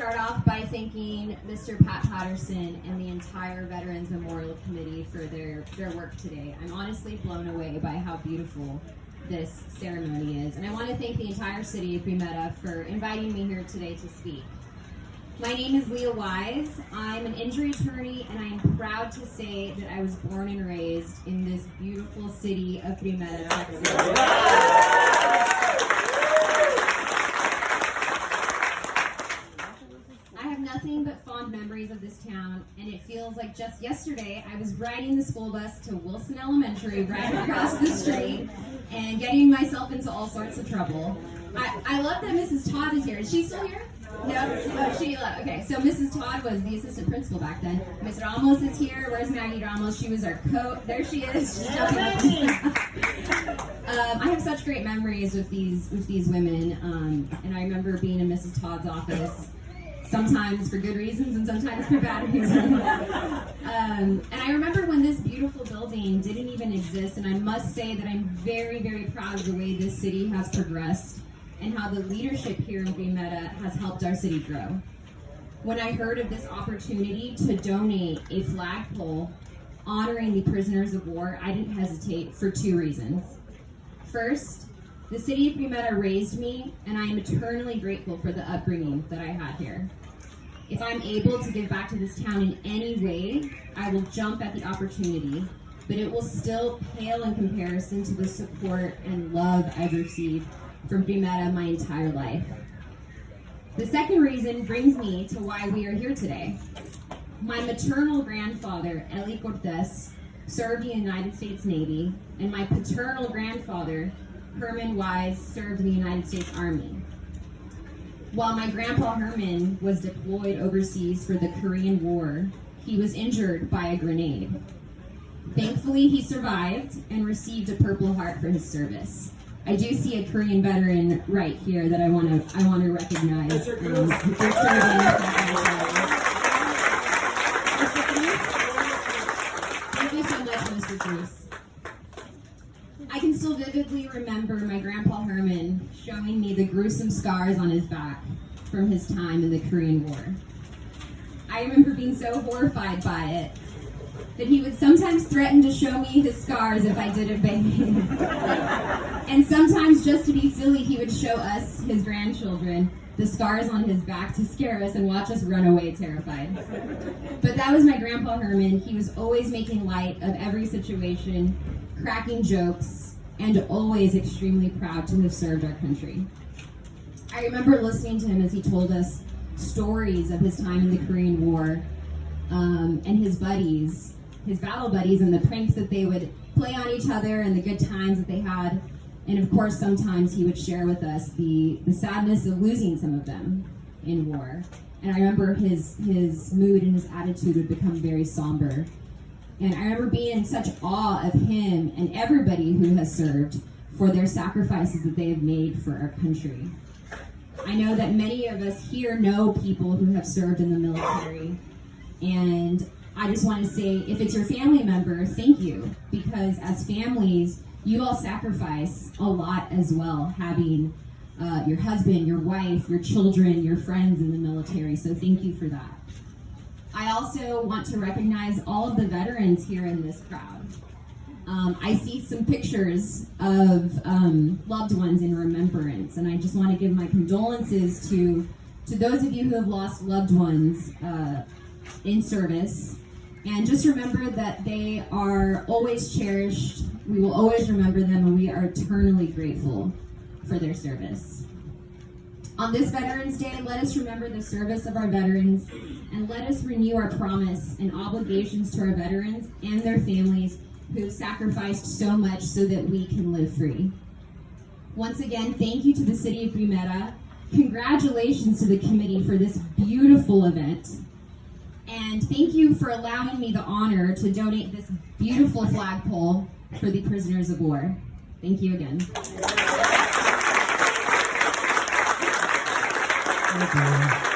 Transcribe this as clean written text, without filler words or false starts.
start off by thanking Mr. Pat Patterson and the entire Veterans Memorial Committee for their work today. I'm honestly blown away by how beautiful this ceremony is. And I want to thank the entire city of Green-Meta for inviting me here today to speak. My name is Leah Wise. I'm an injury attorney, and I am proud to say that I was born and raised in this beautiful city of Green-Meta, Texas. Nothing but fond memories of this town, and it feels like just yesterday I was riding the school bus to Wilson Elementary right across the street and getting myself into all sorts of trouble. I love that Mrs. Todd is here. Is she still here? No? Oh, she left. Okay, so Mrs. Todd was the assistant principal back then. Ms. Ramos is here. Where's Maggie Ramos? She was our coach. There she is. She's jumping up. I have such great memories with these women, and I remember being in Mrs. Todd's office, sometimes for good reasons and sometimes for bad reasons. And I remember when this beautiful building didn't even exist, and I must say that I'm very, very proud of the way this city has progressed and how the leadership here in Green-Meta has helped our city grow. When I heard of this opportunity to donate a flagpole honoring the prisoners of war, I didn't hesitate for two reasons. First, the city of Green-Meta raised me, and I am eternally grateful for the upbringing that I had here. If I'm able to give back to this town in any way, I will jump at the opportunity, but it will still pale in comparison to the support and love I've received from Green-Meta my entire life. The second reason brings me to why we are here today. My maternal grandfather, Eli Cortez, served in the United States Navy, and my paternal grandfather, Herman Wise, served in the United States Army. While my grandpa Herman was deployed overseas for the Korean War, he was injured by a grenade. Thankfully, he survived and received a Purple Heart for his service. I do see a Korean veteran right here that I want to recognize. Thank you so much, Mr. Cruz. I can still vividly remember my grandpa Herman showing me the gruesome scars on his back from his time in the Korean War. I remember being so horrified by it that he would sometimes threaten to show me his scars if I didn't obey him. And sometimes, just to be silly, he would show us, his grandchildren, the scars on his back to scare us and watch us run away terrified. But that was my grandpa Herman. He was always making light of every situation, cracking jokes, and always extremely proud to have served our country. I remember listening to him as he told us stories of his time in the Korean War, and his buddies, his battle buddies, and the pranks that they would play on each other and the good times that they had. And of course, sometimes he would share with us the sadness of losing some of them in war. And I remember his mood and his attitude would become very somber. And I remember being in such awe of him and everybody who has served for their sacrifices that they have made for our country. I know that many of us here know people who have served in the military, and I just want to say, if it's your family member, thank you, because as families, you all sacrifice a lot as well, having your husband, your wife, your children, your friends in the military, so thank you for that. I also want to recognize all of the veterans here in this crowd. I see some pictures of loved ones in remembrance, and I just want to give my condolences to those of you who have lost loved ones in service. And just remember that they are always cherished. We will always remember them, and we are eternally grateful for their service. On this Veterans Day, let us remember the service of our veterans, and let us renew our promise and obligations to our veterans and their families who have sacrificed so much so that we can live free. Once again, thank you to the City of Green-Meta. Congratulations to the committee for this beautiful event. And thank you for allowing me the honor to donate this beautiful flagpole for the prisoners of war. Thank you again. Thank you.